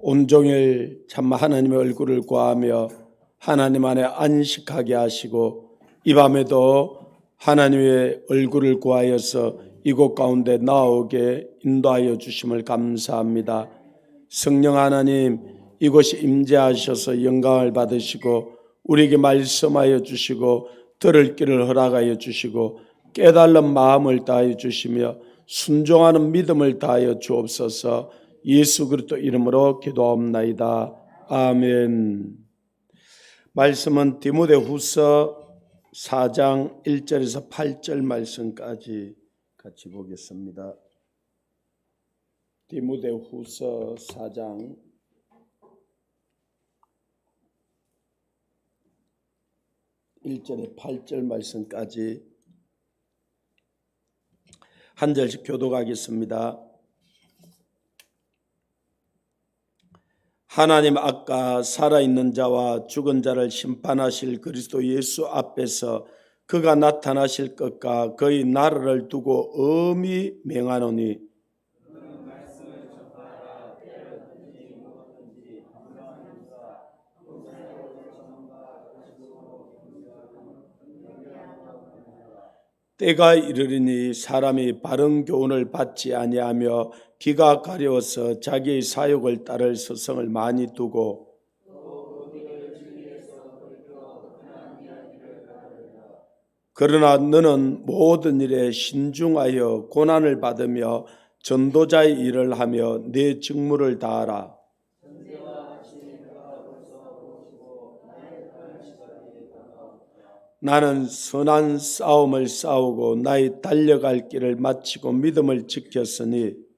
온종일 참 하나님의 얼굴을 구하며 하나님 안에 안식하게 하시고 이 밤에도 하나님의 얼굴을 구하여서 이곳 가운데 나오게 인도하여 주심을 감사합니다. 성령 하나님, 이곳이 임재하셔서 영광을 받으시고 우리에게 말씀하여 주시고 들을 길을 허락하여 주시고 깨달은 마음을 다하여 주시며 순종하는 믿음을 다하여 주옵소서. 예수 그리스도 이름으로 기도하옵나이다. 아멘. 말씀은 디모데후서 4장 1절에서 8절 말씀까지 같이 보겠습니다. 디모데후서 4장 1절에 8절 말씀까지 한 절씩 교독하겠습니다. 하나님 아까 살아있는 자와 죽은 자를 심판하실 그리스도 예수 앞에서 그가 나타나실 것과 그의 나라를 두고 엄히 맹하노니 때가 이르리니 사람이 바른 교훈을 받지 아니하며 귀가 가려워서 자기의 사욕을 따를 서성을 많이 두고 그러나 너는 모든 일에 신중하여 고난을 받으며 전도자의 일을 하며 내 직무를 다하라. 나는 선한 싸움을 싸우고 나의 달려갈 길을 마치고 믿음을 지켰으니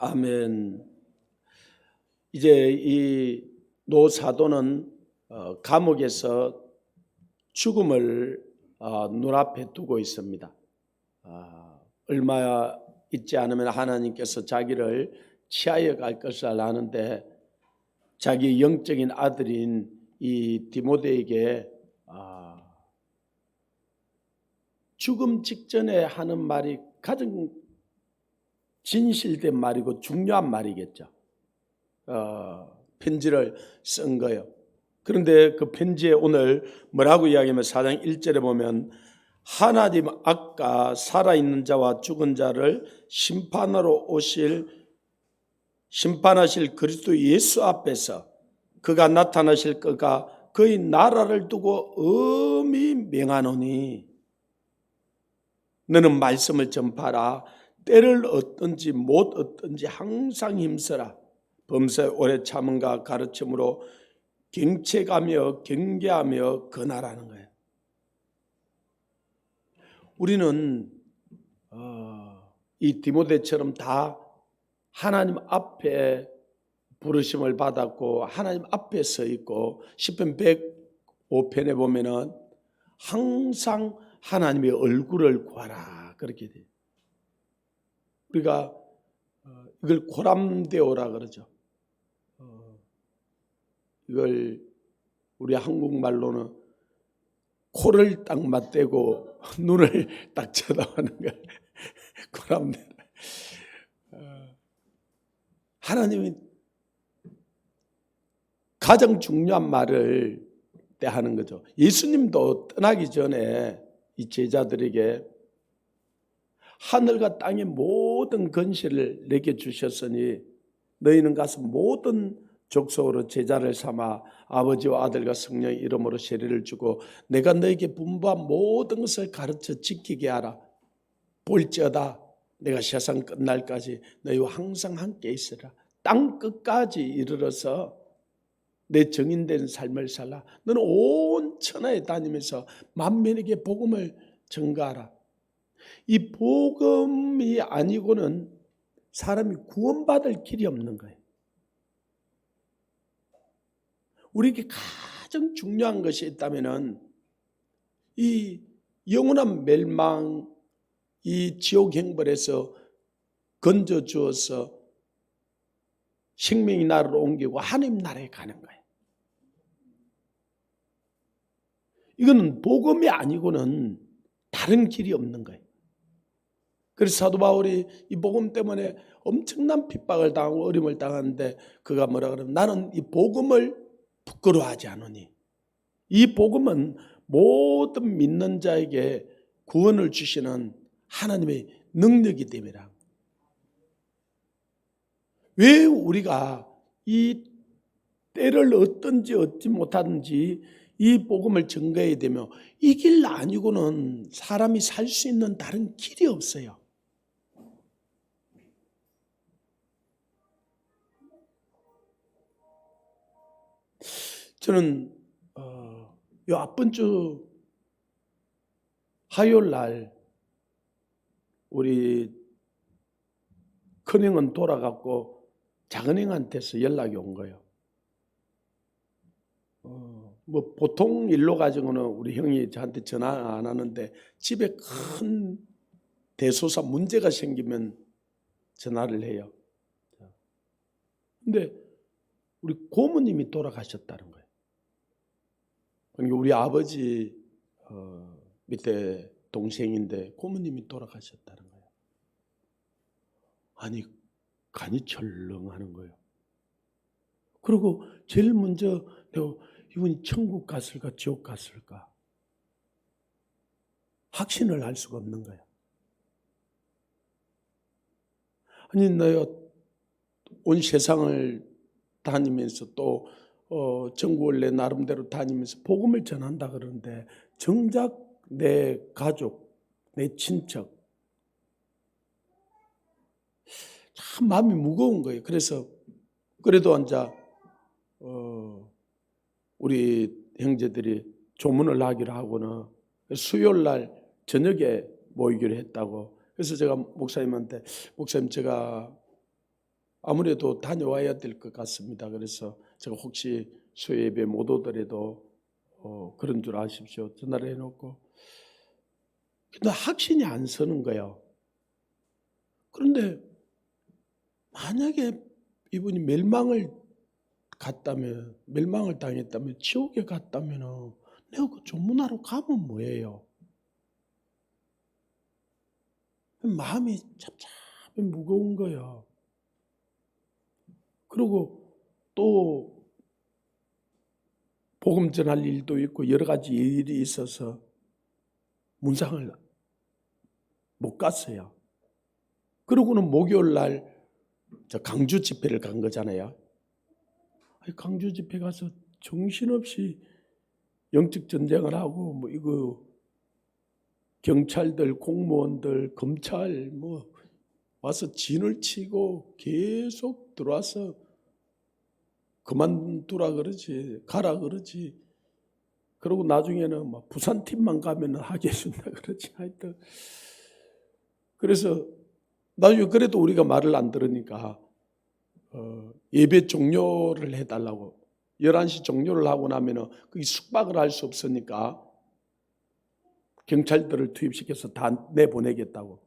아멘. 이제 이 노사도는 감옥에서 죽음을 눈앞에 두고 있습니다. 얼마 있지 않으면 하나님께서 자기를 취하여 갈 것을 아는데 자기 영적인 아들인 이 디모데에게 죽음 직전에 하는 말이 가장 진실된 말이고 중요한 말이겠죠. 편지를 쓴 거예요. 그런데 그 편지에 오늘 뭐라고 이야기하면 4장 1절에 보면 하나님 아까 살아있는 자와 죽은 자를 심판하실 그리스도 예수 앞에서 그가 나타나실 것과 그의 나라를 두고 엄히 명하노니 너는 말씀을 전파라. 때를 얻든지 못 얻든지 항상 힘써라. 범사에 오래 참음과 가르침으로 경책하며 경계하며 권하라는 거예요. 우리는 이 디모데처럼 다 하나님 앞에 부르심을 받았고 하나님 앞에 서 있고 시편 105편에 보면은 항상 하나님의 얼굴을 구하라 그렇게 돼요. 우리가 이걸 고람되오라 그러죠. 이걸 우리 한국말로는 코를 딱 맞대고 눈을 딱 쳐다보는 거 고람되라. 하나님이 가장 중요한 말을 때 하는 거죠. 예수님도 떠나기 전에 이 제자들에게 하늘과 땅의 모든 권세를 내게 주셨으니 너희는 가서 모든 족속으로 제자를 삼아 아버지와 아들과 성령의 이름으로 세례를 주고 내가 너에게 분부한 모든 것을 가르쳐 지키게 하라. 볼지어다 내가 세상 끝날까지 너희와 항상 함께 있으라. 땅 끝까지 이르러서 내 정인된 삶을 살라. 너는 온 천하에 다니면서 만민에게 복음을 전가하라. 이 복음이 아니고는 사람이 구원받을 길이 없는 거예요. 우리에게 가장 중요한 것이 있다면은 이 영원한 멸망, 이 지옥 형벌에서 건져 주어서 생명의 나라로 옮기고 하나님 나라에 가는 거예요. 이거는 복음이 아니고는 다른 길이 없는 거예요. 그래서 사도 바울이 이 복음 때문에 엄청난 핍박을 당하고 어려움을 당하는데 그가 뭐라 그러면 나는 이 복음을 부끄러워하지 않으니 이 복음은 모든 믿는 자에게 구원을 주시는 하나님의 능력이 됨이라. 왜 우리가 이 때를 얻든지 얻지 못하든지 이 복음을 증거해야 되며 이 길 아니고는 사람이 살 수 있는 다른 길이 없어요. 저는 요 앞번 주 화요일 날 우리 큰형은 돌아갔고 작은형한테서 연락이 온 거예요. 뭐 보통 일로 가지고는 우리 형이 저한테 전화 안 하는데 집에 큰 대소사 문제가 생기면 전화를 해요. 근데 우리 고모님이 돌아가셨다는 거예요. 그러니까 우리 아버지 밑에 동생인데 고모님이 돌아가셨다는 거예요. 아니 간이 철렁하는 거예요. 그리고 제일 먼저 내가 이분이 천국 갔을까 지옥 갔을까 확신을 할 수가 없는 거예요. 아니 내가 온 세상을 다니면서 또 전국을 내 나름대로 다니면서 복음을 전한다 그러는데 정작 내 가족, 내 친척 참 마음이 무거운 거예요. 그래서 그래도 앉아 우리 형제들이 조문을 하기로 하고는 수요일 날 저녁에 모이기로 했다고. 그래서 제가 목사님한테 목사님 제가 아무래도 다녀와야 될 것 같습니다. 그래서 제가 혹시 수요 예배 못 오더라도 그런 줄 아십시오. 전화를 해놓고. 근데 확신이 안 서는 거예요. 그런데 만약에 이분이 멸망을 당했다면 지옥에 갔다면 내가 그 조문하러 가면 뭐예요? 마음이 잡잡히 무거운 거예요. 그리고 또 복음 전할 일도 있고 여러 가지 일이 있어서 문상을 못 갔어요. 그러고는 목요일 날 저 강주 집회를 간 거잖아요. 강주 집회 가서 정신없이 영적 전쟁을 하고 뭐 이거 경찰들, 공무원들, 검찰 뭐 와서 진을 치고 계속 들어와서 그만두라 그러지, 가라 그러지. 그러고 나중에는 막 부산팀만 가면 하게 해준다 그러지. 하여튼 그래서 나중에 그래도 우리가 말을 안 들으니까 예배 종료를 해달라고 11시 종료를 하고 나면은 거기 숙박을 할 수 없으니까 경찰들을 투입시켜서 다 내보내겠다고.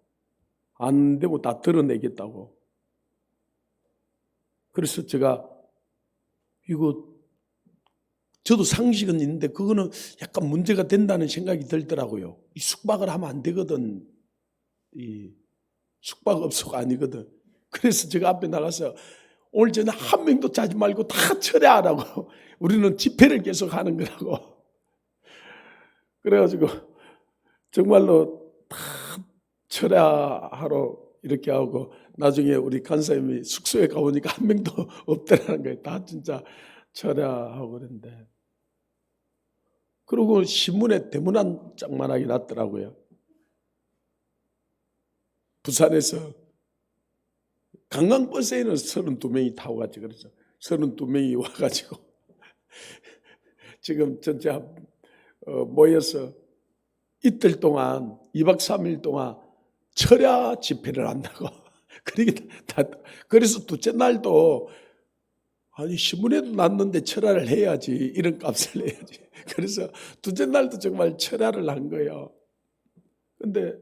안 되고 다 드러내겠다고. 그래서 제가 이거 저도 상식은 있는데 그거는 약간 문제가 된다는 생각이 들더라고요. 이 숙박을 하면 안 되거든. 이 숙박업소가 아니거든. 그래서 제가 앞에 나가서 오늘 저는 한 명도 짜지 말고 다 철회하라고. 우리는 집회를 계속 하는 거라고. 그래가지고 정말로 다 철회하러 이렇게 하고 나중에 우리 간사님이 숙소에 가보니까 한 명도 없더라는 거예요. 다 진짜 철회하고 그랬는데. 그리고 신문에 대문 한 장만하게 났더라고요. 부산에서 관광버스에는 32명이 타고 갔지. 그래서 32명이 와가지고 지금 전체 모여서 이틀 동안 2박 3일 동안 철야 집회를 한다고. 그래서 둘째 날도 아니 신문에도 났는데 철야를 해야지. 이런 값을 내야지. 그래서 둘째 날도 정말 철야를 한 거예요. 근데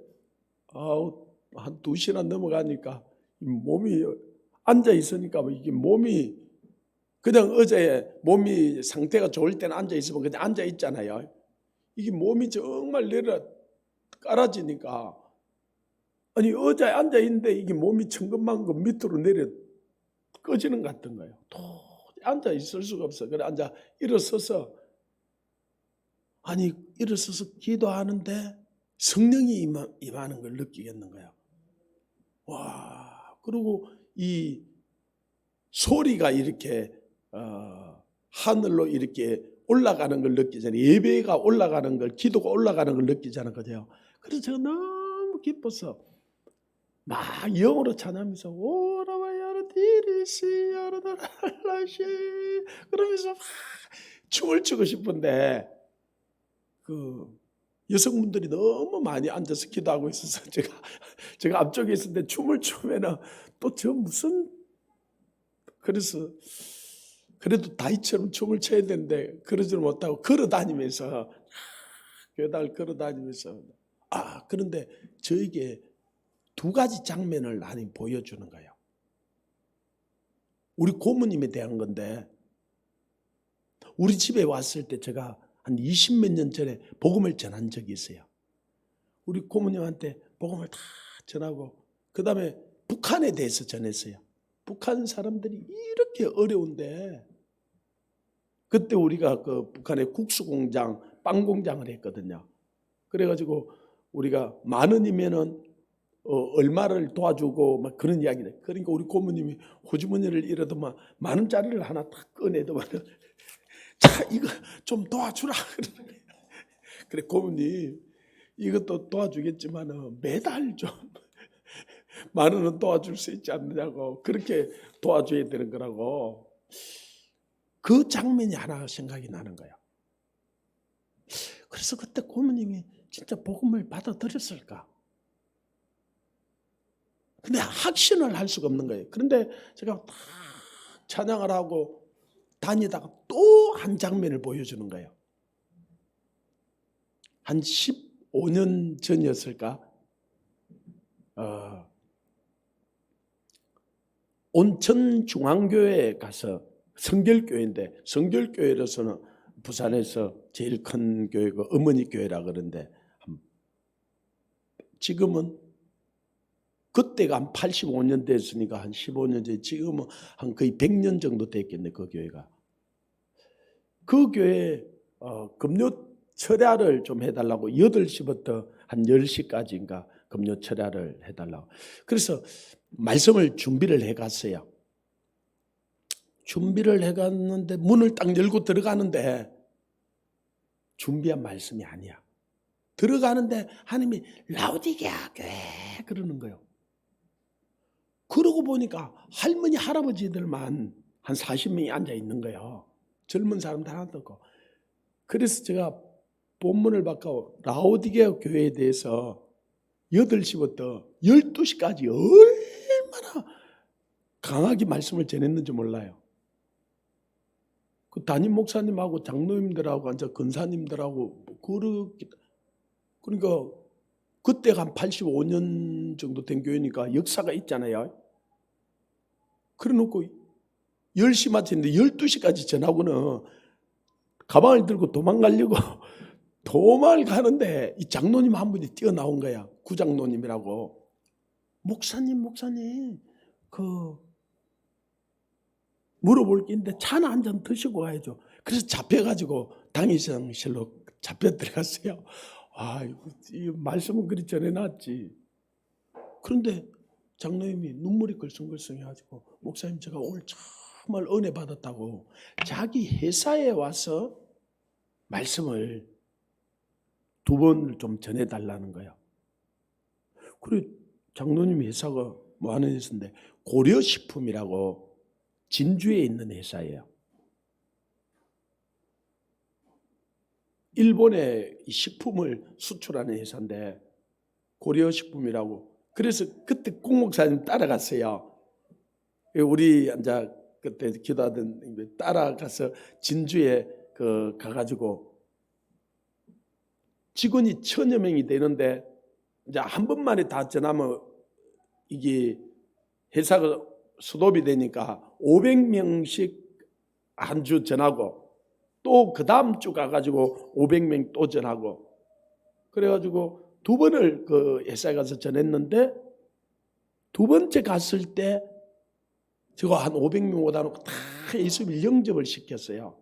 한 2시나 넘어가니까 몸이 앉아 있으니까 이게 몸이 그냥 어제 몸이 상태가 좋을 때는 앉아 있으면 그냥 앉아 있잖아요. 이게 몸이 정말 내려 깔아지니까 아니 의자에 앉아 있는데 이게 몸이 천근만근 밑으로 내려 꺼지는 것 같은 거예요. 도저히 앉아 있을 수가 없어. 그래 앉아 일어서서 아니 일어서서 기도하는데 성령이 임하는 걸 느끼겠는 거예요. 와, 그리고 이 소리가 이렇게 하늘로 이렇게 올라가는 걸 느끼잖아요. 예배가 올라가는 걸, 기도가 올라가는 걸 느끼잖아요. 그죠? 그래서 제가 너무 기뻐서 막 영어로 찬양하면서 오라바야르 디리시 야르다랄라시 그러면서 막 춤을 추고 싶은데 그 여성분들이 너무 많이 앉아서 기도하고 있어서 제가 앞쪽에 있었는데 춤을 추면은 또 저 무슨 그래서 그래도 다이처럼 춤을 춰야 되는데 그러지를 못하고 걸어다니면서 교회당을 걸어다니면서 그런데 저에게 두 가지 장면을 하나님 보여주는 거예요. 우리 고모님에 대한 건데 우리 집에 왔을 때 제가 한 20몇 년 전에 복음을 전한 적이 있어요. 우리 고모님한테 복음을 다 전하고 그 다음에 북한에 대해서 전했어요. 북한 사람들이 이렇게 어려운데 그때 우리가 그 북한의 국수 공장, 빵 공장을 했거든요. 그래가지고 우리가 10,000원이면은 얼마를 도와주고 막 그런 이야기를. 그러니까 우리 고모님이 호주머니를 잃어도 막 10,000원짜리를 하나 딱 꺼내더만 자 이거 좀 도와주라. 그래 고모님 이것도 도와주겠지만은 매달 좀 10,000원은 도와줄 수 있지 않느냐고 그렇게 도와줘야 되는 거라고. 그 장면이 하나 생각이 나는 거예요. 그래서 그때 고모님이 진짜 복음을 받아들였을까? 근데 확신을 할 수가 없는 거예요. 그런데 제가 다 찬양을 하고 다니다가 또 한 장면을 보여주는 거예요. 한 15년 전이었을까? 온천중앙교회에 가서 성결교회인데 성결교회로서는 부산에서 제일 큰 교회가 어머니 교회라 그러는데 지금은 그때가 한 85년 됐으니까 한 15년 전에 지금은 한 거의 100년 정도 됐겠네 그 교회가. 그 교회 금요 철야를 좀 해달라고 8시부터 한 10시까지인가 금요 철야를 해달라고. 그래서 말씀을 준비를 해갔어요. 준비를 해갔는데 문을 딱 열고 들어가는데 준비한 말씀이 아니야. 들어가는데 하나님이 라오디게아 교회 그러는 거예요. 그러고 보니까 할머니 할아버지들만 한 40명이 앉아 있는 거예요. 젊은 사람들 하나도 없고. 그래서 제가 본문을 바꿔 라오디게아 교회에 대해서 8시부터 12시까지 얼마나 강하게 말씀을 전했는지 몰라요. 그 담임 목사님하고 장로님들하고 이제 근사님들하고 그러니까 그때가 한 85년 정도 된 교회니까 역사가 있잖아요. 그래 놓고 10시 마쳤는데 12시까지 전하고는 가방을 들고 도망가려고 도망을 가는데 이 장로님 한 분이 뛰어나온 거야. 구장로님이라고. 목사님 그 물어볼 게 있는데 차나 한 잔 드시고 가야죠. 그래서 잡혀가지고 당회장실로 잡혀 들어갔어요. 이 말씀은 그리 전해놨지. 그런데 장로님이 눈물이 글썽글썽 해가지고 목사님 제가 오늘 정말 은혜 받았다고 자기 회사에 와서 말씀을 2번을 좀 전해달라는 거야. 그래 장로님 회사가 뭐 하는 회사인데 고려식품이라고 진주에 있는 회사예요. 일본에 식품을 수출하는 회사인데 고려식품이라고. 그래서 그때 꼭 목사님 따라갔어요. 우리 이제 그때 기도하던 따라가서 진주에 가가지고 직원이 1,000여 명이 되는데 이제 한 번만에 다 전하면 이게 회사가 수도비 되니까 500명씩 한 주 전하고 또 그 다음 주 가가지고 500명 또 전하고 그래가지고 두 번을 그 회사에 가서 전했는데 두 번째 갔을 때 제가 한 500명 오다 놓고 다 예수님을 영접을 시켰어요.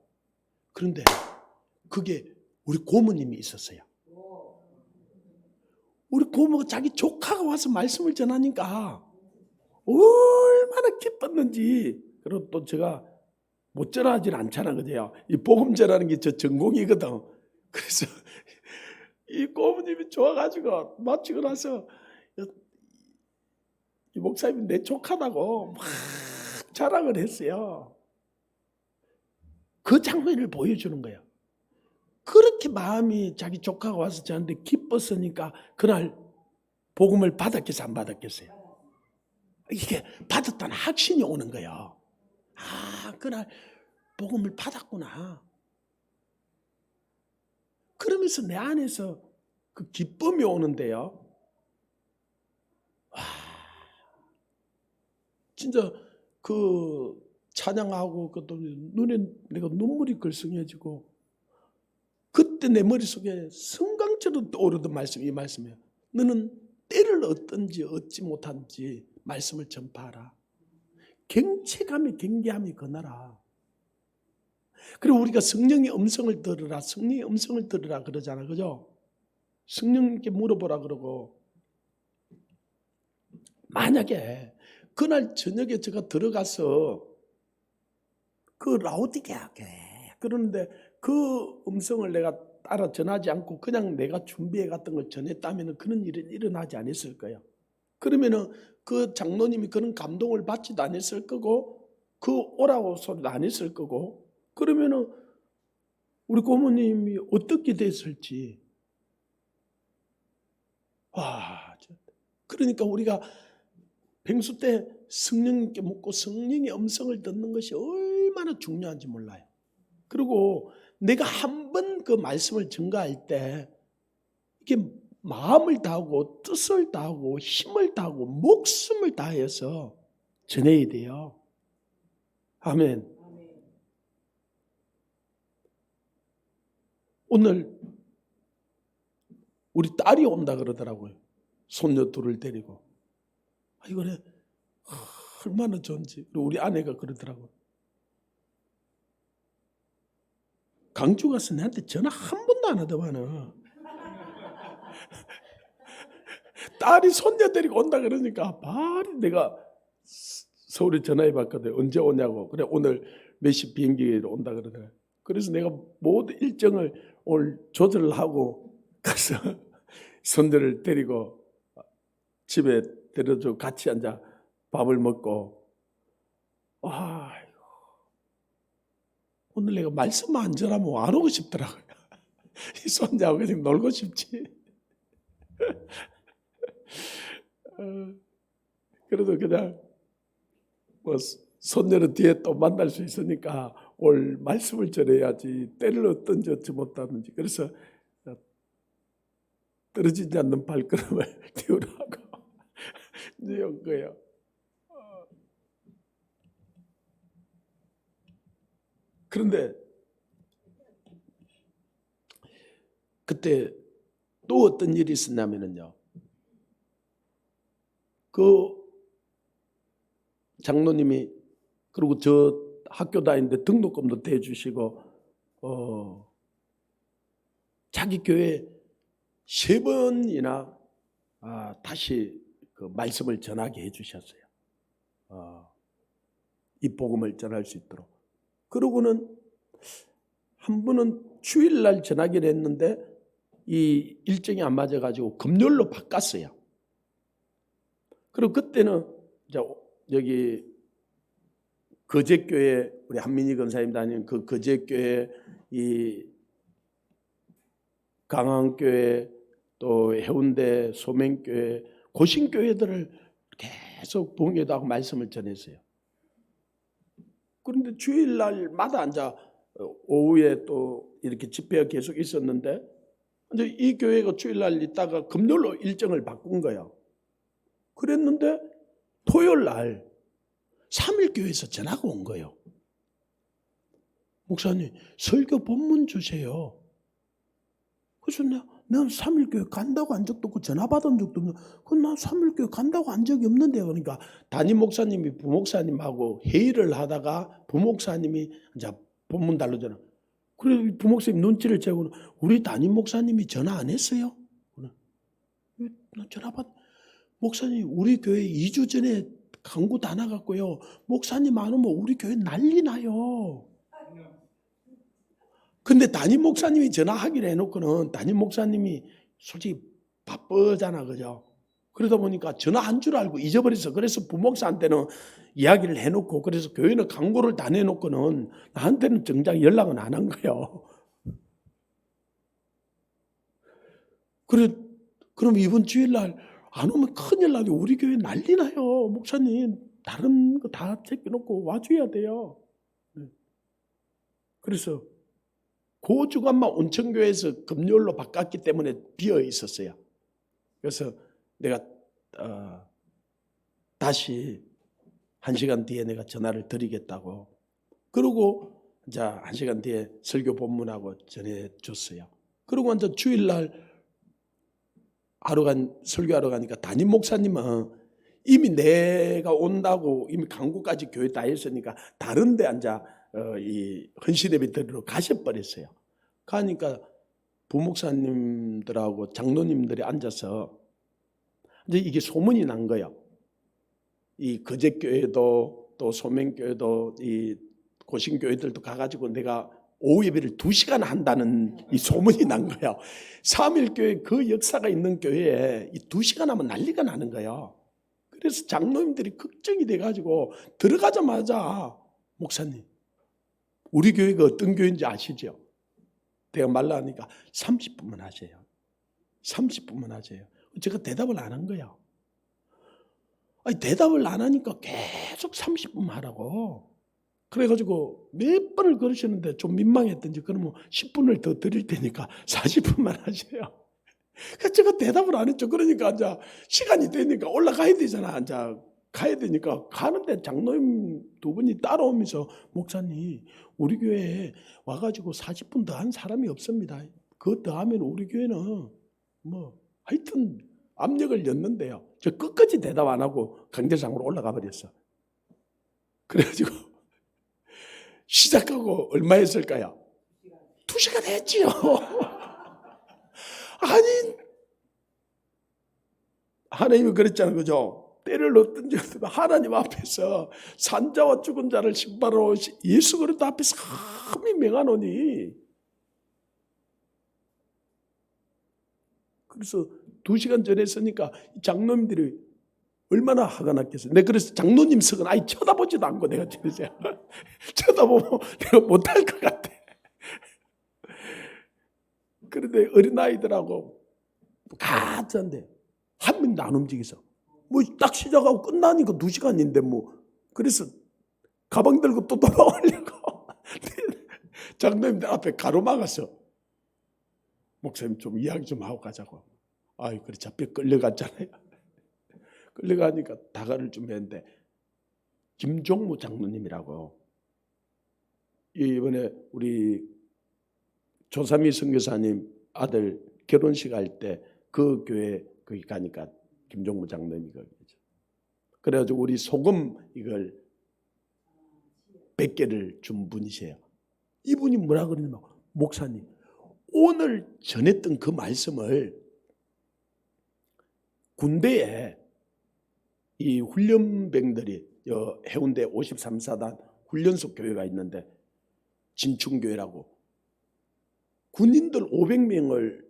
그런데 그게 우리 고모님이 있었어요. 우리 고모가 자기 조카가 와서 말씀을 전하니까 얼마나 기뻤는지. 그리고 또 제가 못 전하진 않잖아, 그죠? 이 복음 전하는 게 저 전공이거든. 그래서 이 고모님이 좋아가지고 마치고 나서 이 목사님이 내 조카다고 막 자랑을 했어요. 그 장면을 보여주는 거예요. 그렇게 마음이 자기 조카가 와서 저한테 기뻤으니까 그날 복음을 받았겠어요, 안 받았겠어요? 이게 받았다는 확신이 오는 거예요. 아, 그날 복음을 받았구나. 그러면서 내 안에서 그 기쁨이 오는데요. 와, 진짜 그 찬양하고 그것도 눈에 내가 눈물이 글썽여지고 그때 내 머릿속에 성강처럼 떠오르던 말씀이 이 말씀이에요. 너는 때를 얻든지 얻지 못한지 말씀을 전파하라. 경체감이 경계함이 거나라. 그리고 우리가 성령의 음성을 들으라, 성령의 음성을 들으라 그러잖아, 그죠? 성령님께 물어보라 그러고 만약에 그날 저녁에 제가 들어가서 그 라오디게아 교회 그러는데 그 음성을 내가 따라 전하지 않고 그냥 내가 준비해 갔던 걸 전했다면 그런 일은 일어나지 않았을 거예요. 그러면은 그 장로님이 그런 감동을 받지도 않았을 거고 그 오라고 소리도 안 했을 거고 그러면은 우리 고모님이 어떻게 됐을지. 와, 그러니까 우리가 백수 때 성령님께 묻고 성령의 음성을 듣는 것이 얼마나 중요한지 몰라요. 그리고 내가 한 번 그 말씀을 전가할 때 이게 마음을 다하고 뜻을 다하고 힘을 다하고 목숨을 다해서 전해야 돼요. 아멘. 오늘 우리 딸이 온다 그러더라고요. 손녀 둘을 데리고. 이거는 얼마나 좋은지. 그리고 우리 아내가 그러더라고요. 강주 가서 내한테 전화 한 번도 안 하더만은. 딸이 손녀 데리고 온다 그러니까 바로 내가 서울에 전화해 봤거든. 언제 오냐고. 그래 오늘 몇 시 비행기로 온다 그러더라고요. 그래서 내가 모든 일정을 오늘 조절을 하고 가서 손녀를 데리고 집에 데려줘 같이 앉아 밥을 먹고 아이고 오늘 내가 말씀 안 전하면 안 오고 싶더라고요. 이 손자하고 그냥 놀고 싶지. 그래도 그냥 뭐 손녀는 뒤에 또 만날 수 있으니까 올 말씀을 전해야지 때를 얻든지 얻지 못하든지 그래서 떨어지지 않는 발걸음을 띄우라고 이제 온 거예요. 그런데 그때 또 어떤 일이 있었냐면요. 그 장로님이 그리고 저 학교 다니는데 등록금도 대주시고 자기 교회 3번이나 다시 그 말씀을 전하게 해주셨어요. 이 복음을 전할 수 있도록. 그러고는 한 번은 주일날 전하기로 했는데 이 일정이 안 맞아가지고 금요일로 바꿨어요. 그리고 그때는 여기 거제교회 우리 한민희 권사님 다니는 그 거제교회 이 강항교회 또 해운대 소맹교회 고신교회들을 계속 봉회하고 말씀을 전했어요. 그런데 주일날마다 앉아 오후에 또 이렇게 집회가 계속 있었는데 이제 이 교회가 주일날 있다가 금요일로 일정을 바꾼 거예요. 그랬는데 토요일날 3일교회에서 전화가 온 거예요. 목사님 설교 본문 주세요. 그래서 내가 3일교회 간다고 한 적도 없고 전화 받은 적도 없는데 난 3일교회 간다고 한 적이 없는데 그러니까 담임 목사님이 부목사님하고 회의를 하다가 부목사님이 이제 본문 다루잖아. 그래 부목사님 눈치를 채고는 우리 담임 목사님이 전화 안 했어요? 나 전화 받 목사님 우리 교회 2주 전에 광고 다 나갔고요. 목사님 안 오면 우리 교회 난리 나요. 근데 담임 목사님이 전화하기로 해놓고는 담임 목사님이 솔직히 바쁘잖아, 그죠? 그러다 보니까 전화한 줄 알고 잊어버렸어. 그래서 부목사한테는 이야기를 해놓고 그래서 교회는 광고를 다 내놓고는 나한테는 정작 연락은 안 한 거예요. 그럼 이번 주일날 안 오면 큰일 나요. 우리 교회 난리 나요. 목사님 다른 거 다 제껴놓고 와줘야 돼요. 그래서 그 주간만 온천교회에서 금요일로 바꿨기 때문에 비어 있었어요. 그래서 내가 다시 1시간 뒤에 내가 전화를 드리겠다고. 그러고 이제 1시간 뒤에 설교 본문하고 전해줬어요. 그리고 이제 주일날 설교하러 가니까 담임 목사님은 이미 내가 온다고 이미 광고까지 교회 다 했으니까 다른 데 앉아 이 헌신예배 드리러 가셔버렸어요. 가니까 부목사님들하고 장로님들이 앉아서 이제 이게 소문이 난 거예요. 이 거제교회도 또 소명교회도 이 고신교회들도 가가지고 내가 오후 예배를 2시간 한다는 이 소문이 난 거예요. 3일교회 그 역사가 있는 교회에 이 2시간 하면 난리가 나는 거예요. 그래서 장로님들이 걱정이 돼가지고 들어가자마자 목사님 우리 교회가 어떤 교회인지 아시죠? 내가 말라 하니까 30분만 하세요. 30분만 하세요. 제가 대답을 안 한 거예요. 아니, 대답을 안 하니까 계속 30분만 하라고. 그래가지고 몇 번을 그러시는데 좀 민망했던지 그러면 10분을 더 드릴 테니까 40분만 하세요. 그래서 제가 대답을 안 했죠. 그러니까 이제 시간이 되니까 올라가야 되잖아. 이제 가야 되니까 가는데 장로님 2분이 따라오면서 목사님 우리 교회에 와가지고 40분 더 한 사람이 없습니다. 그것 더 하면 우리 교회는 뭐 하여튼 압력을 넣는데요. 저 끝까지 대답 안 하고 강대상으로 올라가 버렸어. 그래가지고 시작하고 얼마 했을까요? 2시간 했지요. 아니 하나님이 그랬잖아요. 그죠? 때를 넣든지 하나님 앞에서 산자와 죽은 자를 심판하러 예수 그리스도 앞에서 감히 명하노니. 그래서 2시간 전에 했으니까 장로님들이 얼마나 화가 났겠어요. 내가 그래서 장로님 석은 아예 쳐다보지도 않고 내가 지내세요. 쳐다보면 내가 못할 것 같아. 그런데 어린아이들하고 가짠데 한 명도 안 움직여서 뭐 딱 시작하고 끝나니까 2시간인데 뭐 그래서 가방 들고 또 돌아오려고 장로님들 앞에 가로막았어. 목사님 좀 이야기 좀 하고 가자고. 아이 그래 잡혀 끌려갔잖아요. 끌려가니까 다가를 좀 했는데 김종무 장로님이라고 이번에 우리 조삼위 선교사님 아들 결혼식 할 때 그 교회 거기 가니까 김종무 장로님이 거기죠. 그래가지고 우리 소금 이걸 100개를 준 분이세요. 이분이 뭐라 그러냐면 목사님 오늘 전했던 그 말씀을 군대에 이 훈련병들이 해운대 53사단 훈련소 교회가 있는데 진충교회라고 군인들 500명을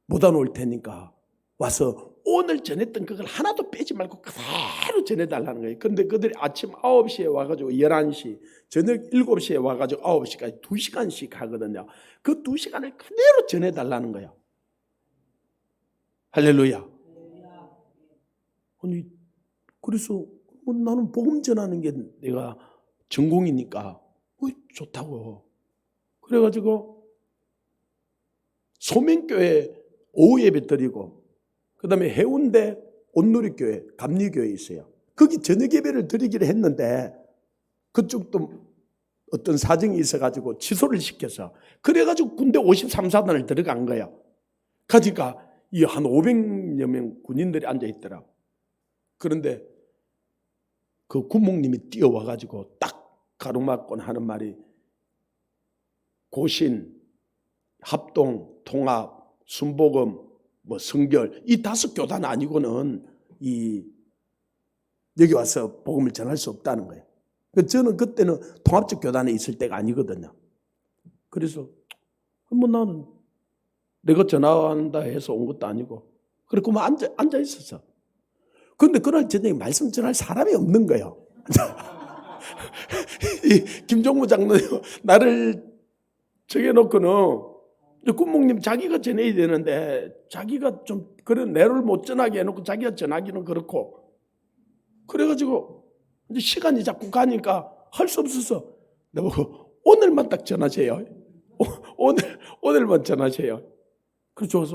모아 놓을 테니까 와서 오늘 전했던 그걸 하나도 빼지 말고 그대로 전해달라는 거예요. 그런데 그들이 아침 9시에 와가지고 11시, 저녁 7시에 와가지고 9시까지 2시간씩 하거든요. 그 2시간을 그대로 전해달라는 거예요. 할렐루야. 아니, 그래서 뭐 나는 복음 전하는 게 내가 전공이니까 좋다고. 그래가지고 소명교회 오후 예배 드리고 그 다음에 해운대 온누리교회 감리교회 있어요. 거기 저녁 예배를 드리기로 했는데 그쪽도 어떤 사정이 있어가지고 취소를 시켜서 그래가지고 군대 53사단을 들어간 거야. 그러니까 이 한 500여 명 군인들이 앉아있더라. 그런데 그 군목님이 뛰어와가지고 딱 가로막고 하는 말이 고신, 합동, 통합, 순복음, 뭐 성결 이 5교단 아니고는 여기 와서 복음을 전할 수 없다는 거예요. 저는 그때는 통합적 교단에 있을 때가 아니거든요. 그래서 뭐 나는 내가 전화한다 해서 온 것도 아니고 그리고 뭐 앉아 있었어. 그런데 그날 저녁에 말씀 전할 사람이 없는 거예요. 이 김종무 장로님 나를 정해놓고는 군목님 자기가 전해야 되는데 자기가 좀 그런 내를 못 전하게 해놓고 자기가 전하기는 그렇고 그래가지고 이제 시간이 자꾸 가니까 할 수 없어서 내가 오늘만 딱 전하세요. 오늘만 전하세요. 그래서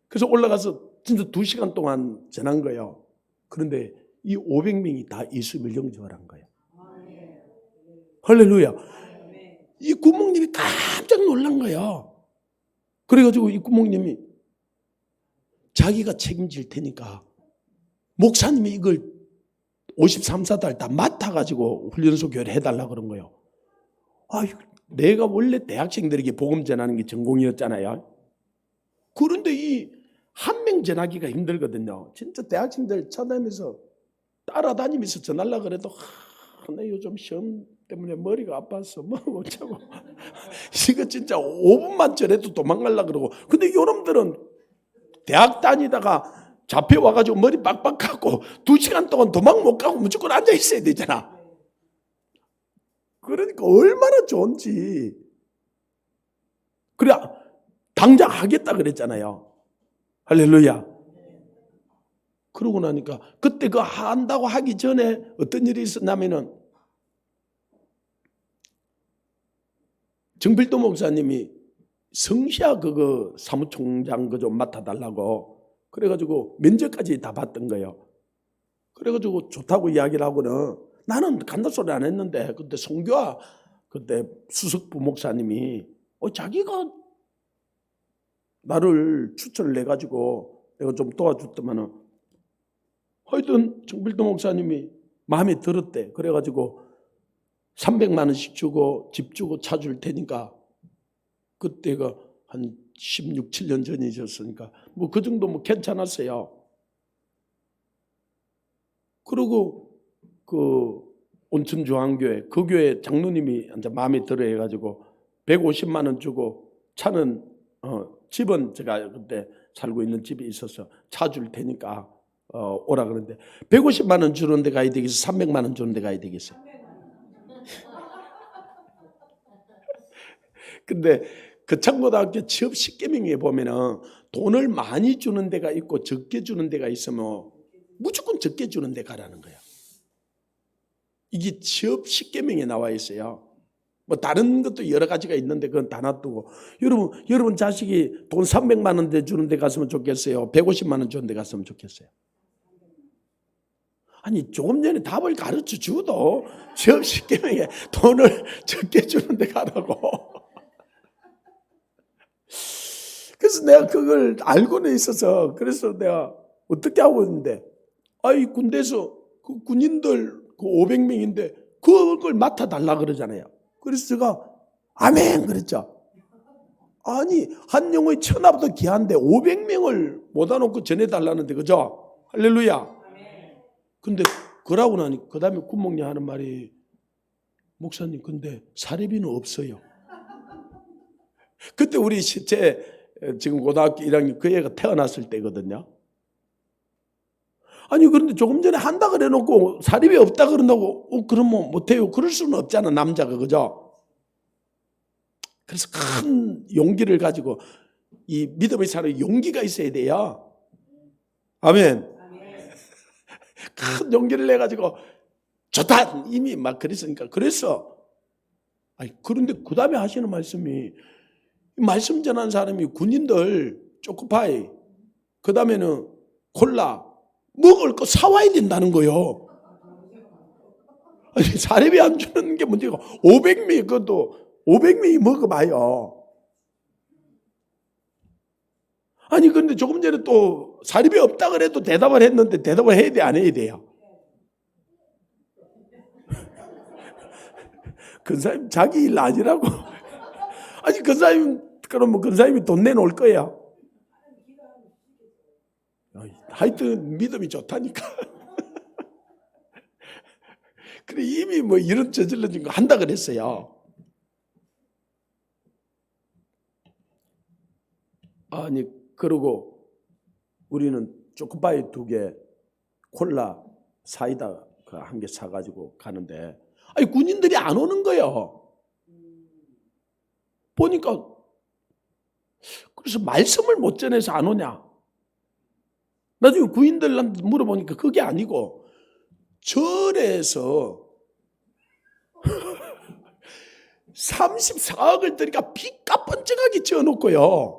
그래서 올라가서 진짜 2시간 동안 전한 거예요. 그런데 이 500명이 다 예수님을 영접한 거예요. 할렐루야. 이 군목님이 깜짝 놀란 거예요. 그래가지고 이 군목님이 자기가 책임질 테니까 목사님이 이걸 53사달 다 맡아가지고 훈련소 교회를 해달라 그런 거예요. 내가 원래 대학생들에게 복음 전하는 게 전공이었잖아요. 그런데 이 한 명 전하기가 힘들거든요. 진짜 대학생들 쳐다보면서 따라다니면서 전하려고 그래도 나 요즘 시험 때문에 머리가 아파서 뭐 못하고 이거 진짜 5분만 전해도 도망가려고 그러고 근데 여러분들은 대학 다니다가 잡혀와가지고 머리 빡빡하고 2시간 동안 도망 못 가고 무조건 앉아 있어야 되잖아. 그러니까 얼마나 좋은지. 그래 당장 하겠다 그랬잖아요. 할렐루야. 그러고 나니까 그때 그 한다고 하기 전에 어떤 일이 있었냐면은 정필도 목사님이 성시아 그거 사무총장 그 좀 맡아달라고 그래가지고 면접까지 다 봤던 거예요. 그래가지고 좋다고 이야기를 하고는 나는 간다 소리 안 했는데 그때 송교아 그때 수석 부목사님이 자기가 나를 추천을 해가지고 내가 좀 도와줬더만은 하여튼 정필도 목사님이 마음에 들었대. 그래가지고 300만 원씩 주고 집 주고 차 줄 테니까 그때가 한 16, 17년 전이셨으니까 뭐 그 정도 뭐 괜찮았어요. 그리고 그 온천중앙교회 그 교회 장로님이 이제 마음에 들어 해가지고 150만 원 주고 차는 집은 제가 그때 살고 있는 집이 있어서 차 줄 테니까 오라 그러는데 150만 원 주는 데 가야 되겠어? 300만 원 주는 데 가야 되겠어? 근데 그 창고등학교 취업 10계명에 보면은 돈을 많이 주는 데가 있고 적게 주는 데가 있으면 무조건 적게 주는 데 가라는 거예요. 이게 취업 10계명에 나와 있어요. 뭐 다른 것도 여러 가지가 있는데 그건 다 놔두고 여러분 자식이 돈 300만 원대 주는 데 갔으면 좋겠어요? 150만 원 주는 데 갔으면 좋겠어요? 아니 조금 전에 답을 가르쳐 주도 취업 10계명에 돈을 적게 주는 데 가라고. 그래서 내가 그걸 알고는 있어서 그래서 내가 어떻게 하고 있는데 군대에서 그 군인들 그 500명인데 그걸 맡아달라 그러잖아요. 그래서 제가 아멘 그랬죠. 아니 한 영혼이 천하보다 귀한데 500명을 모아놓고 전해달라는데 그죠? 할렐루야. 근데 그러고 나니 그 다음에 군목님 하는 말이 목사님 근데 사례비는 없어요. 그때 우리 제 지금 고등학교 1학년 그 애가 태어났을 때거든요. 아니 그런데 조금 전에 한다 그래 놓고 사립이 없다 그런다고 그러면 못해요. 그럴 수는 없잖아 남자가 그죠? 그래서 큰 용기를 가지고 이 믿음의 사람이 용기가 있어야 돼요. 아멘. 큰 용기를 내가지고 좋다 이미 막 그랬으니까 그래서 그런데 그 다음에 하시는 말씀이 말씀 전하는 사람이 군인들 초코파이 그 다음에는 콜라 먹을 거 사와야 된다는 거요. 아니, 사례비 안 주는 게 문제고 500명이 그것도 500명이 먹어봐요. 아니 근데 조금 전에 또 사례비 없다 그래도 대답을 했는데 대답을 해야 돼, 안 해야 돼요? 근사님 자기 일 아니라고. 아니 근사님 그러면 근사님이 돈 내놓을 거야. 하여튼 믿음이 좋다니까. 그래 이미 뭐 이런 저질러진 거 한다 그랬어요. 아니 그러고 우리는 초코바이 2개, 콜라, 사이다 1개 사가지고 가는데 아니 군인들이 안 오는 거예요. 보니까 그래서 말씀을 못 전해서 안 오냐. 나중에 군인들한테 물어보니까 그게 아니고 절에서 34억을 들이니까 빚까뻔쩍하게 지어놓고요.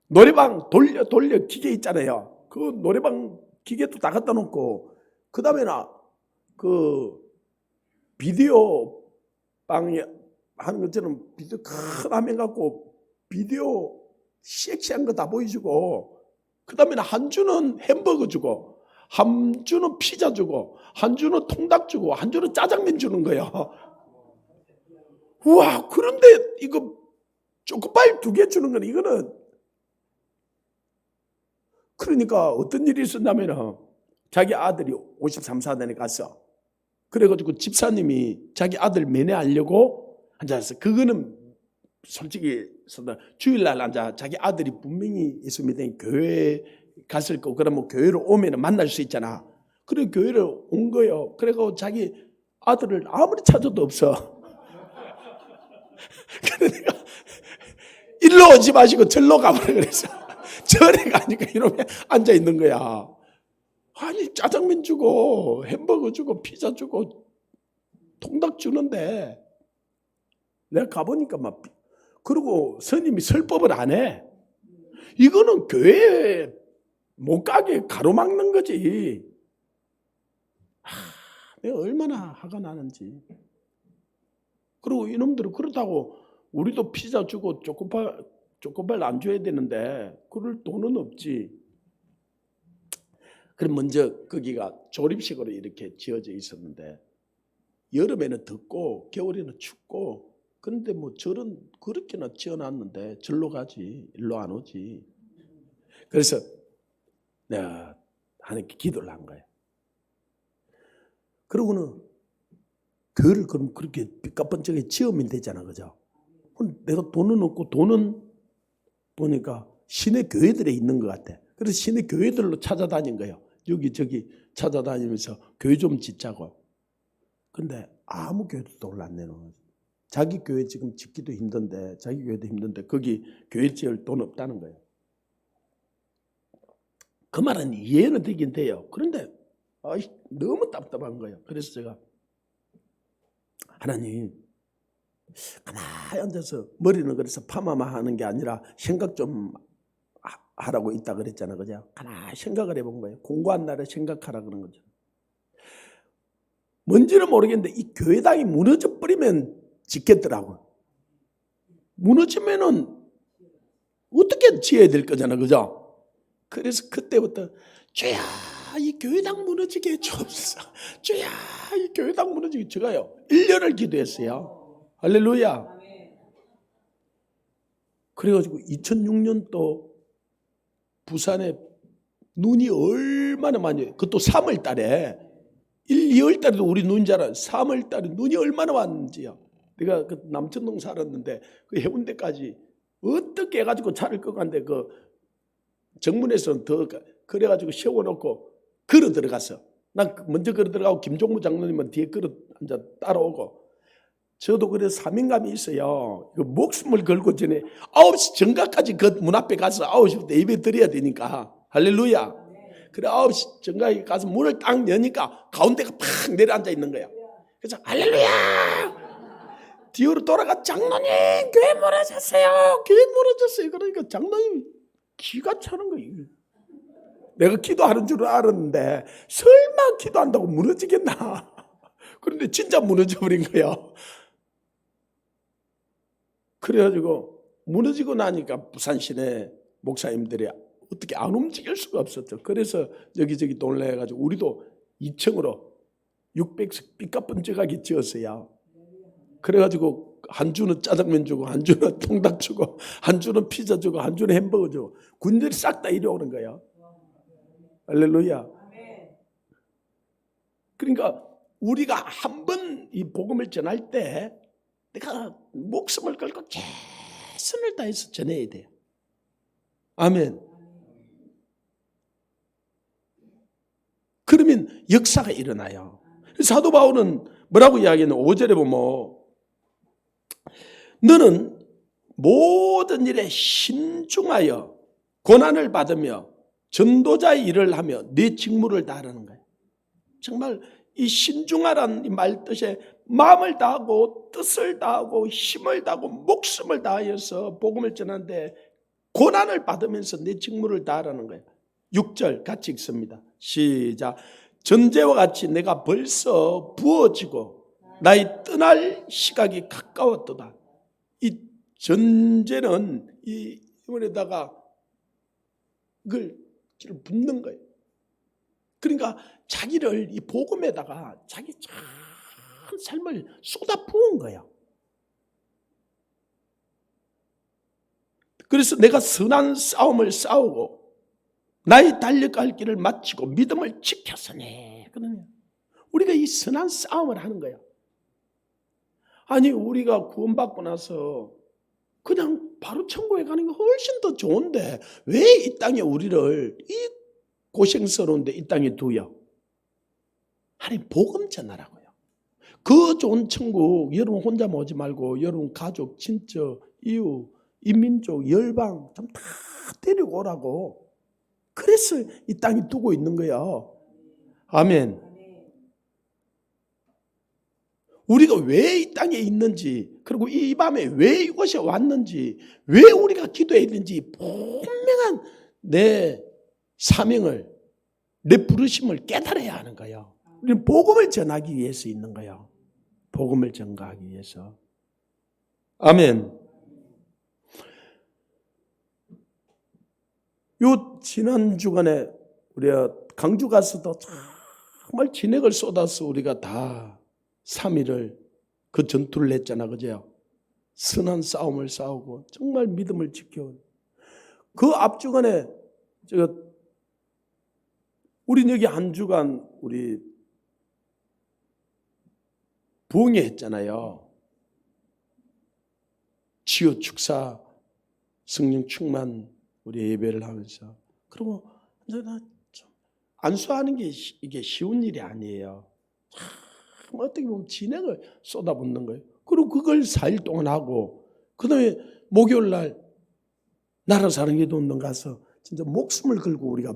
노래방 돌려 기계 있잖아요. 그 노래방 기계도 다 갖다 놓고 그 다음에 그 비디오 방에 하는 것처럼 비디오 큰 화면 갖고 비디오 섹시한 거 다 보여주고 그 다음에 한 주는 햄버거 주고 한 주는 피자 주고 한 주는 통닭 주고 한 주는 짜장면 주는 거예요. 우와, 그런데 이거 초코바이 2개 주는 건 이거는 그러니까 어떤 일이 있었냐면 자기 아들이 53사단에 갔어. 그래가지고 집사님이 자기 아들 면회하려고 앉아서 그거는 솔직히 주일날 앉아 자기 아들이 분명히 예수 믿는 교회에 갔을 거고 그러면 교회로 오면 만날 수 있잖아. 그래 교회를 온 거예요. 그래가지고 자기 아들을 아무리 찾아도 없어. 그러니까 일로 오지 마시고 절로 가버려 그랬어. 절에 가니까 이놈이 앉아 있는 거야. 아니 짜장면 주고 햄버거 주고 피자 주고 통닭 주는데 내가 가보니까 막 그리고 스님이 설법을 안 해. 이거는 교회에 못 가게 가로막는 거지. 내가 얼마나 화가 나는지. 그리고 이놈들은 그렇다고 우리도 피자 주고 초코바를 안 줘야 되는데 그럴 돈은 없지. 그럼 먼저 거기가 조립식으로 이렇게 지어져 있었는데 여름에는 덥고 겨울에는 춥고 그런데 뭐 절은 그렇게나 지어놨는데 절로 가지 일로 안 오지. 그래서 내가 하나님께 기도를 한 거예요. 그러고는 교회를 그럼 그렇게 빚까뻔쩍하게 지으면 되잖아, 그죠? 내가 돈은 없고 돈은 보니까 시내 교회들에 있는 것 같아. 그래서 시내 교회들로 찾아다닌 거예요. 여기저기 찾아다니면서 교회 좀 짓자고. 근데 아무 교회도 돈을 안 내놓은 거지. 자기 교회 지금 짓기도 힘든데 자기 교회도 힘든데 거기 교회 지을 돈 없다는 거예요. 그 말은 이해는 되긴 돼요. 그런데 너무 답답한 거예요. 그래서 제가 하나님 가만히 앉아서 머리는 그래서 파마마 하는 게 아니라 생각 좀 하라고 있다 그랬잖아, 그죠? 가만히 생각을 해본 거예요. 공부한 날에 생각하라 그런 거죠. 뭔지는 모르겠는데 이 교회당이 무너져 버리면 짓겠더라고. 무너지면은 어떻게 지어야 될 거잖아, 그죠? 그래서 그때부터 주야 이 교회당 무너지게 해주옵소서. 주야 이 교회당 무너지게. 제가요 1년을 기도했어요. 할렐루야. 그래가지고 2006년도 부산에 눈이 얼마나 많이, 그것도 3월 달에 2월 달에도 우리 눈 자라. 3월 달에 눈이 얼마나 왔는지요. 내가 그 남천동 살았는데 그 해운대까지 어떻게 해가지고 차를 끌고 갔는데 그 정문에서는 더 그래가지고 세워놓고 걸어 들어갔어. 난 먼저 걸어 들어가고 김종무 장로님은 뒤에 걸어 앉아 따라오고. 저도 그래서 사명감이 있어요. 그 목숨을 걸고 전에 9시 정각까지 그 문 앞에 가서 9시부터 예배 드려야 되니까. 할렐루야. 그래 9시 정각에 가서 문을 딱 여니까 가운데가 팍 내려앉아 있는 거야. 그래서 할렐루야. 뒤로 돌아가 장로님 교회 무너졌어요. 교회 무너졌어요. 그러니까 장로님 기가 차는 거예요. 내가 기도하는 줄 알았는데 설마 기도한다고 무너지겠나. 그런데 진짜 무너져 버린 거야. 그래가지고 무너지고 나니까 부산 시내 목사님들이 어떻게 안 움직일 수가 없었죠. 그래서 여기저기 돌려가지고 우리도 2층으로 600석 삐까뻔쩍하게 지었어요. 그래가지고 한 주는 짜장면 주고 한 주는 통닭 주고 한 주는 피자 주고 한 주는 햄버거 주고 군들이 싹 다 이리 오는 거야. 할렐루야. 그러니까 우리가 한 번 이 복음을 전할 때 내가 목숨을 걸고 최선을 다해서 전해야 돼요. 아멘. 그러면 역사가 일어나요. 사도 바울은 뭐라고 이야기하는 5절에 보면 너는 모든 일에 신중하여 고난을 받으며 전도자의 일을 하며 네 직무를 다하라는 거예요. 정말 이 신중하라는 이 말 뜻에 마음을 다하고 뜻을 다하고 힘을 다하고 목숨을 다하여서 복음을 전하는데 고난을 받으면서 내 직무를 다하라는 거예요. 6절 같이 읽습니다. 시작. 전제와 같이 내가 벌써 부어지고 나의 떠날 시각이 가까웠도다. 이 전제는 이 이번에다가 이걸 붓는 거예요. 그러니까 자기를 이 복음에다가 자기 참 삶을 쏟아 부은 거야. 그래서 내가 선한 싸움을 싸우고 나의 달려갈 길을 마치고 믿음을 지켰으니. 그러면 우리가 이 선한 싸움을 하는 거야. 아니 우리가 구원받고 나서 그냥 바로 천국에 가는 게 훨씬 더 좋은데 왜 이 땅에 우리를 이 고생스러운데 이 땅에 두요? 하나님 복음 전하라고요. 그 좋은 천국 여러분 혼자 오지 말고 여러분 가족, 친척, 이웃, 인민족, 열방 좀 다 데리고 오라고. 그래서 이 땅에 두고 있는 거예요. 아멘. 우리가 왜 이 땅에 있는지, 그리고 이 밤에 왜 이곳에 왔는지, 왜 우리가 기도해야 되는지 분명한 내 사명을, 내 부르심을 깨달아야 하는 거예요. 우리는 복음을 전하기 위해서 있는 거예요. 복음을 전가하기 위해서. 아멘. 요 지난 주간에 우리가 강주 가서도 정말 진액을 쏟아서 우리가 다 3일을 그 전투를 했잖아, 그죠? 선한 싸움을 싸우고 정말 믿음을 지켜. 그 앞주간에 우린 여기 한 주간 우리 부흥회 했잖아요. 치유 축사, 성령 충만 우리 예배를 하면서. 그리고 안수하는 게 이게 쉬운 일이 아니에요. 참 어떻게 보면 진액을 쏟아붓는 거예요. 그리고 그걸 4일 동안 하고 그다음에 목요일 날 나라 사랑의 운동 가서 진짜 목숨을 걸고 우리가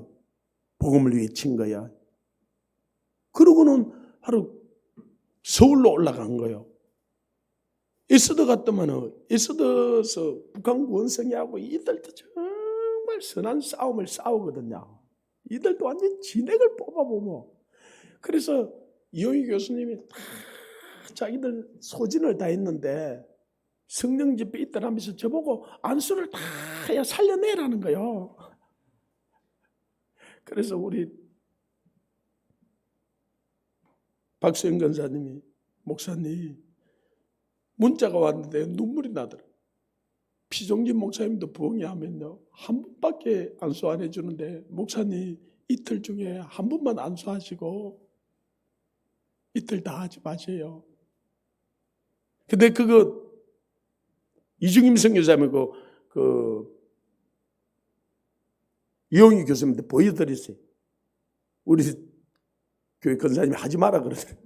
복음을 위해 친 거야. 그러고는 바로 서울로 올라간 거예요. 에스더 갔더만은 에스더서 북한 원성이하고 이들도 정말 선한 싸움을 싸우거든요. 이들도 완전 진액을 뽑아보면. 그래서 이용희 교수님이 다 자기들 소진을 다 했는데 성령 집회 있더라면서 저보고 안수를 다 살려내라는 거예요. 그래서 우리 박수영 권사님이 목사님 문자가 왔는데 눈물이 나더라고요. 피종진 목사님도 부흥회 하면요 한 번밖에 안수 안 해주는데 목사님 이틀 중에 한 번만 안수하시고 이틀 다 하지 마세요. 근데 그거 이중임 선교사님이고 그 이용희 교수님한테 보여드렸어요. 우리 교회 권사님이 하지 마라 그러더라고요.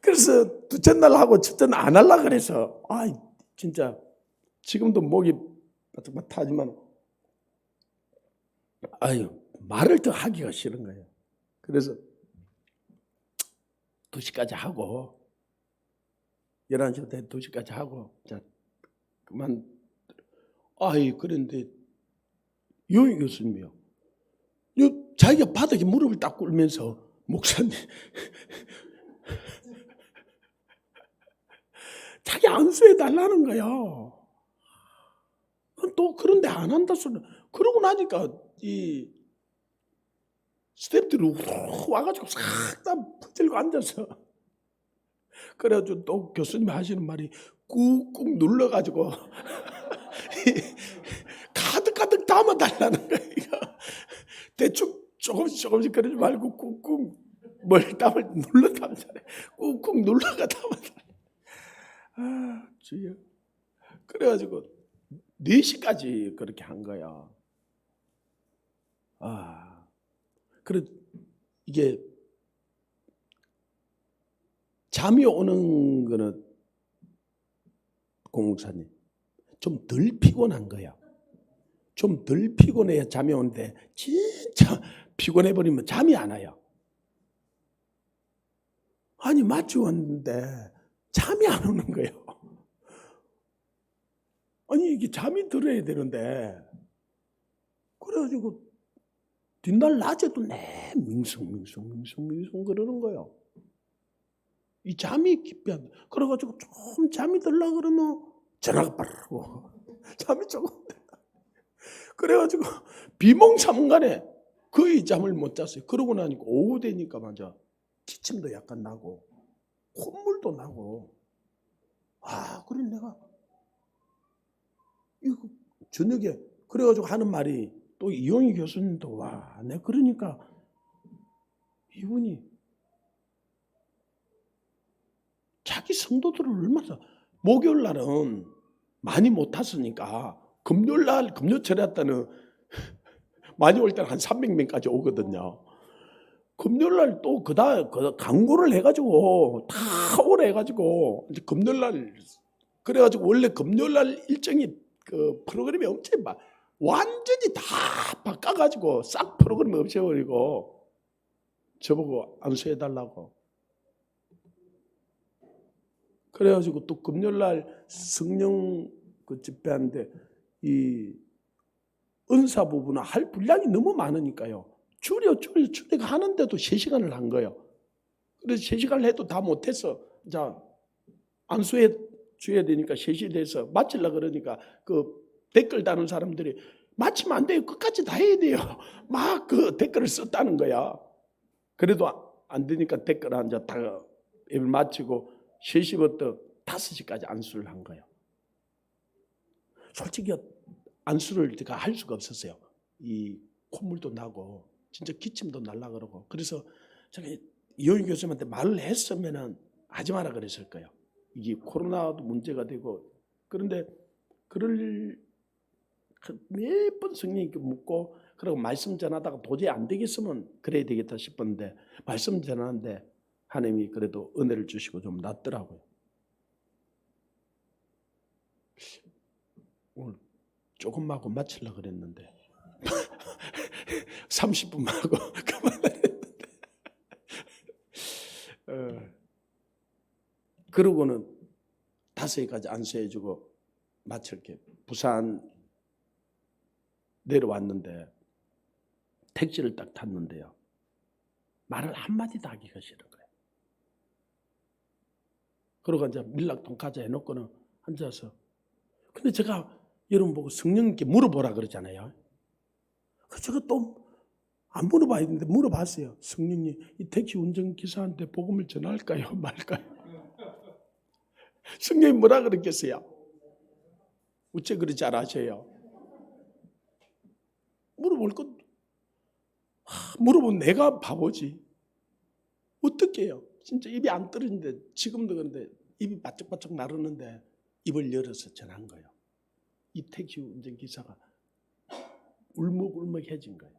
그래서 둘째 날 하고 첫째 날 안 하려고 그래서 진짜 지금도 목이 바짝바짝 타지만 말을 더 하기가 싫은 거예요. 그래서 2시까지 하고 11시부터 2시까지 하고 자 그만. 그런데 이용희 교수님이요. 자기가 바닥에 무릎을 딱 꿇으면서 목사님 자기 안수해 달라는 거야. 또 그런데 안 한다 소리. 그러고 나니까 이 스태프들이 와가지고 싹 다 붙들고 앉아서 그래가지고 또 교수님이 하시는 말이 꾹꾹 눌러가지고 가득가득 담아달라는 거야. 대충 조금씩 그러지 말고 꾹꾹 땀을 눌러 담잖아요. 꾹꾹 눌러가 담아달라. 아, 주여. 그래가지고 4시까지 그렇게 한 거야. 그래 이게 잠이 오는 거는 공목사님 좀 덜 피곤한 거야. 좀 덜 피곤해야 잠이 오는데 진짜 피곤해버리면 잠이 안 와요. 아니 마치 왔는데 잠이 안 오는 거예요. 아니 이게 잠이 들어야 되는데 그래가지고 뒷날 낮에도 내 밍숭 그러는 거예요. 이 잠이 깊이 그래가지고 좀 잠이 들라 그러면 전화가 빠르고 잠이 조금 그래가지고 비몽사몽간에 거의 잠을 못 잤어요. 그러고 나니까 오후 되니까 맞아 기침도 약간 나고 콧물도 나고 그래 내가 이거 저녁에 그래가지고 하는 말이 또 이용희 교수님도 와 내가 그러니까 이분이 자기 성도들을 얼마나 목요일 날은 많이 못 탔으니까 금요일 날 금요철에 했다는 많이 올 때는 한 300명까지 오거든요. 금요일 날 또 그 광고를 해가지고 다 오래 해가지고 이제 금요일 날 그래가지고 원래 금요일 날 일정이 그 프로그램이 엄청 완전히 다 바꿔가지고 싹 프로그램 없애버리고 저보고 안수해달라고. 그래가지고 또 금요일 날 성령 그 집회하는데 이 은사 부분은 할 분량이 너무 많으니까요. 줄여가 하는데도 3시간을 한 거예요. 그래서 3시간을 해도 다 못해서 자 안수해 줘야 되니까 3시 돼서 마치려고 그러니까 그 댓글 다는 사람들이 마치면 안 돼요. 끝까지 다 해야 돼요. 막 그 댓글을 썼다는 거야. 그래도 안 되니까 댓글 앉아 다 예배를 마치고 3시부터 5시까지 안수를 한 거예요. 솔직히 안수를 제가 할 수가 없었어요. 이 콧물도 나고 진짜 기침도 날라 그러고 그래서 제가 이용희 교수님한테 말을 했으면은 하지 마라 그랬을 거예요. 이게 코로나도 문제가 되고 그런데 그럴 몇 번 성령님께 묻고 그러고 말씀 전하다가 도저히 안 되겠으면 그래야 되겠다 싶었는데 말씀 전하는데 하나님이 그래도 은혜를 주시고 좀 낫더라고요. 오늘 조금 하고 마치려고 그랬는데 30분 하고 그만했는데 그러고는 5시까지 안수해주고 마칠게 부산 내려왔는데 택시를 딱 탔는데요. 말을 한마디도 하기가 싫은 거예요. 그러고 이제 밀락동 가자 해놓고는 앉아서 근데 제가 여러분 보고 성령님께 물어보라 그러잖아요. 제가 또 안 물어봐야 되는데 물어봤어요. 성령님 이 택시 운전기사한테 복음을 전할까요 말까요? 성령님 뭐라 그랬겠어요? 어째 그리 잘하셔요? 물어볼 것 물어본 내가 바보지. 어떻게 해요? 진짜 입이 안 떨어지는데 지금도 그런데 입이 바짝바짝 마르는데 입을 열어서 전한 거예요. 이 택시 운전기사가 울먹울먹해진 거예요.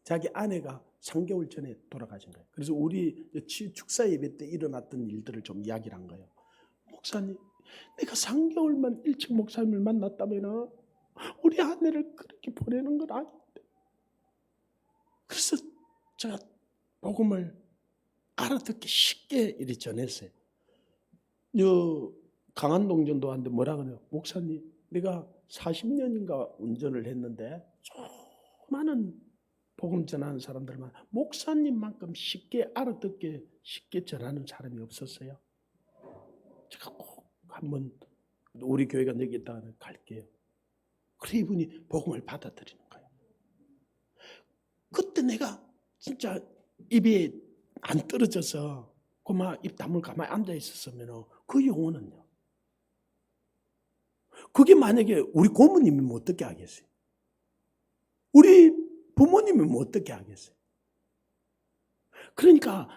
자기 아내가 3개월 전에 돌아가신 거예요. 그래서 우리 축사 예배 때 일어났던 일들을 좀 이야기를 한 거예요. 목사님, 내가 3개월만 일찍 목사님을 만났다면 우리 아내를 그렇게 보내는 건 아닌데. 그래서 제가 복음을 알아듣기 쉽게 이리 전했어요. 강한동 전도하는데 뭐라 그래요? 목사님, 내가 40년인가 운전을 했는데 조그마한 복음 전하는 사람들만 목사님만큼 쉽게 알아듣게 쉽게 전하는 사람이 없었어요. 제가 꼭 한번 우리 교회가 여기 있다가 갈게요. 그래 이분이 복음을 받아들이는 거예요. 그때 내가 진짜 입이 안 떨어져서 그만 입 다물고 가만히 앉아 있었으면 그 영혼은요. 그게 만약에 우리 고모님이면 어떻게 하겠어요? 우리 부모님이면 어떻게 하겠어요? 그러니까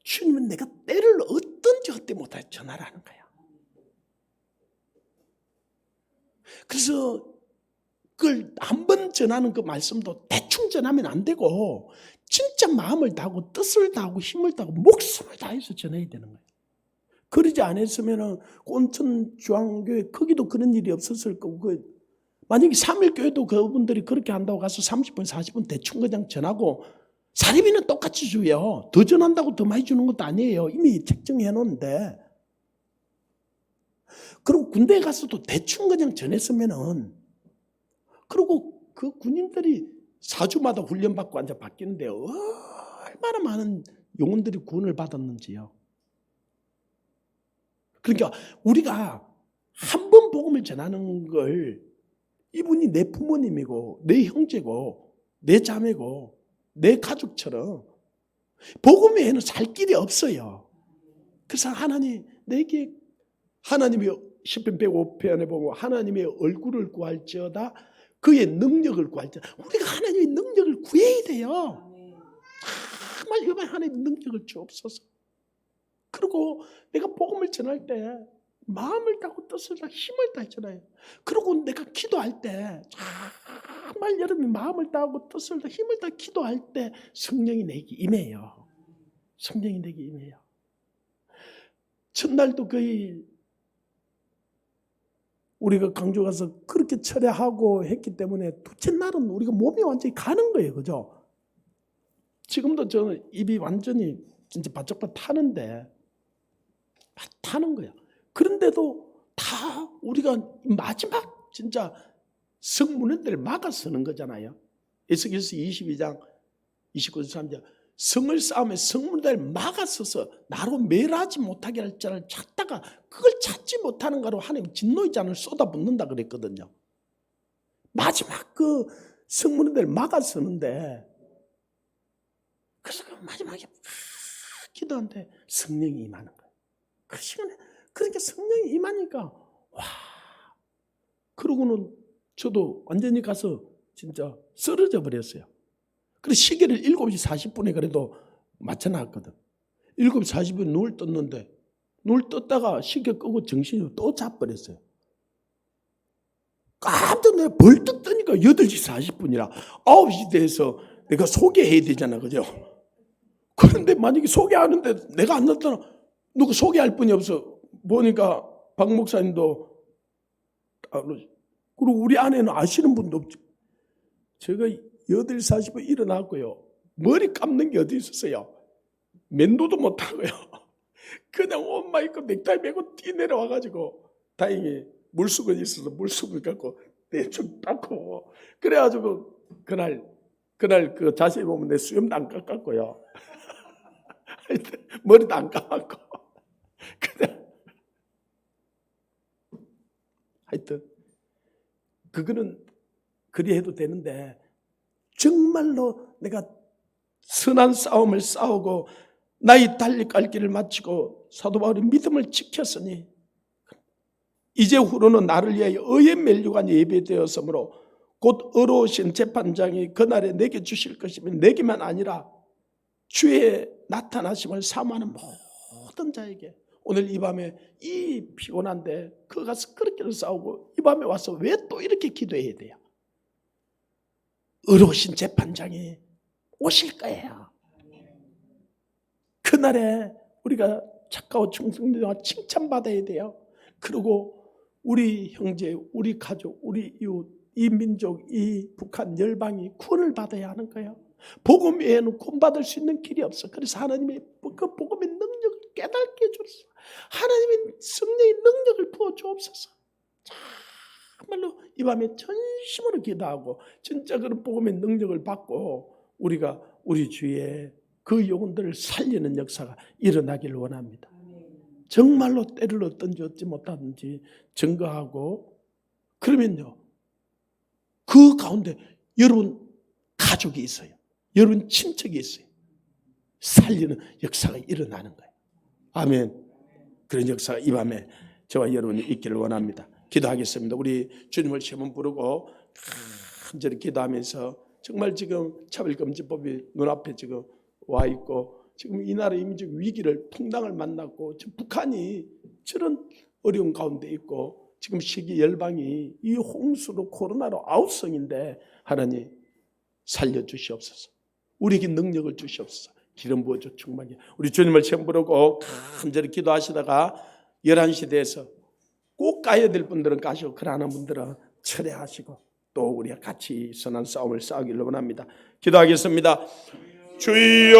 주님은 내가 때를 어떤지 헛되이 못하게 전하라는 거야. 그래서 그걸 한 번 전하는 그 말씀도 대충 전하면 안 되고 진짜 마음을 다하고 뜻을 다하고 힘을 다하고 목숨을 다해서 전해야 되는 거예요. 그러지 않았으면 온천 중앙교회 거기도 그런 일이 없었을 거고 만약에 3일교회도 그분들이 그렇게 한다고 가서 30분 40분 대충 그냥 전하고 사례비는 똑같이 줘요. 더 전한다고 더 많이 주는 것도 아니에요. 이미 책정해 놓는데 그리고 군대에 가서도 대충 그냥 전했으면은 그리고 그 군인들이 4주마다 훈련받고 앉아 바뀌는데 얼마나 많은 영혼들이 구원을 받았는지요. 그러니까 우리가 한 번 복음을 전하는 걸 이분이 내 부모님이고 내 형제고 내 자매고 내 가족처럼 복음 외에는 살 길이 없어요. 그래서 하나님 내게 하나님이 시편 105편에 보면 하나님의 얼굴을 구할지어다 그의 능력을 구할지어다 우리가 하나님의 능력을 구해야 돼요. 정말 이번 하나님의 능력을 주옵소서. 그리고 내가 복음을 전할 때 마음을 다하고 뜻을 다하고 힘을 다했잖아요. 그리고 내가 기도할 때 정말 여러분이 마음을 다하고 뜻을 다하고 힘을 다하고 기도할 때 성령이 내게 임해요. 성령이 내게 임해요. 첫날도 거의 우리가 강주 가서 그렇게 철회하고 했기 때문에 둘째 날은 우리가 몸이 완전히 가는 거예요. 그죠? 지금도 저는 입이 완전히 진짜 바짝바짝 타는데 타는 거야. 그런데도 다 우리가 마지막 진짜 성문들을 막아 서는 거잖아요. 에스겔서 22장 29절 3절 성을 쌓으며 성문들을 막아 서서 나로 멸하지 못하게 할 자를 찾다가 그걸 찾지 못하는 거로 하나님 진노의 잔을 쏟아붓는다 그랬거든요. 마지막 그 성문들을 막아 서는데 그래서 그 마지막에 기도한테 성령이 임하는 거예요. 그 시간에 그러니까 성령이 임하니까 와 그러고는 저도 완전히 가서 진짜 쓰러져 버렸어요. 그래서 시계를 7시 40분에 그래도 맞춰놨거든. 7시 40분에 눈을 떴는데 눈을 떴다가 시계 끄고 정신이 또 자버렸어요. 깜짝 내가 벌떡 뜨니까 8시 40분이라 9시 돼서 내가 소개해야 되잖아. 그죠? 그런데 만약에 소개하는데 내가 안 나타나 누구 소개할 분이 없어. 보니까 박 목사님도 그리고 우리 아내는 아시는 분도 없죠. 제가 8시 40분 일어났고요. 머리 감는 게 어디 있었어요. 면도도 못하고요. 그냥 옷만 입고 넥타이 메고 뛰내려와가지고 다행히 물수건이 있어서 물수건 갖고 대충 닦고 그래가지고 그날 그 자세히 보면 내 수염도 안 깎았고요. 하여튼 머리도 안 감았고 그냥 하여튼 그거는 그리 해도 되는데 정말로 내가 선한 싸움을 싸우고 나의 달리 갈 길을 마치고 사도 바울이 믿음을 지켰으니 이제 후로는 나를 위하여 의의 면류관 예배되었으므로 곧 의로우신 재판장이 그날에 내게 주실 것이면 내게만 아니라 주의 나타나심을 사모하는 모든 자에게 오늘 이 밤에 이 피곤한데 그 가서 그렇게 싸우고 이 밤에 와서 왜 또 이렇게 기도해야 돼요? 의로우신 재판장이 오실 거예요. 그날에 우리가 착하고 충성되고 칭찬받아야 돼요. 그리고 우리 형제, 우리 가족, 우리 이웃, 이 민족, 이 북한 열방이 구원을 받아야 하는 거예요. 복음 외에는 구원받을 수 있는 길이 없어. 그래서 하나님의 그 복음의 능력을 깨닫게 해주소서. 하나님의 성령의 능력을 부어주옵소서. 정말로 이 밤에 전심으로 기도하고 진짜 그런 복음의 능력을 받고 우리가 우리 주위에 그 영혼들을 살리는 역사가 일어나기를 원합니다. 정말로 때를 얻든지 얻지 못하든지 증거하고, 그러면요 그 가운데 여러분 가족이 있어요. 여러분 친척이 있어요. 살리는 역사가 일어나는 거예요. 아멘. 그런 역사가 이 밤에 저와 여러분이 있기를 원합니다. 기도하겠습니다. 우리 주님을 세 번 부르고 간절히 기도하면서, 정말 지금 차별금지법이 눈앞에 지금 와 있고, 지금 이 나라 이민족 위기를 풍랑을 만났고, 지금 북한이 저런 어려운 가운데 있고, 지금 세계 열방이 이 홍수로 코로나로 아우성인데, 하나님 살려주시옵소서. 우리에게 능력을 주시옵소서. 기름 부어줘 충만히. 우리 주님을 처음 부르고 간절히 기도하시다가 11시 돼서 꼭 가야 될 분들은 가시고, 그러는 분들은 철회하시고, 또 우리가 같이 선한 싸움을 싸우기를 원합니다. 기도하겠습니다. 주여.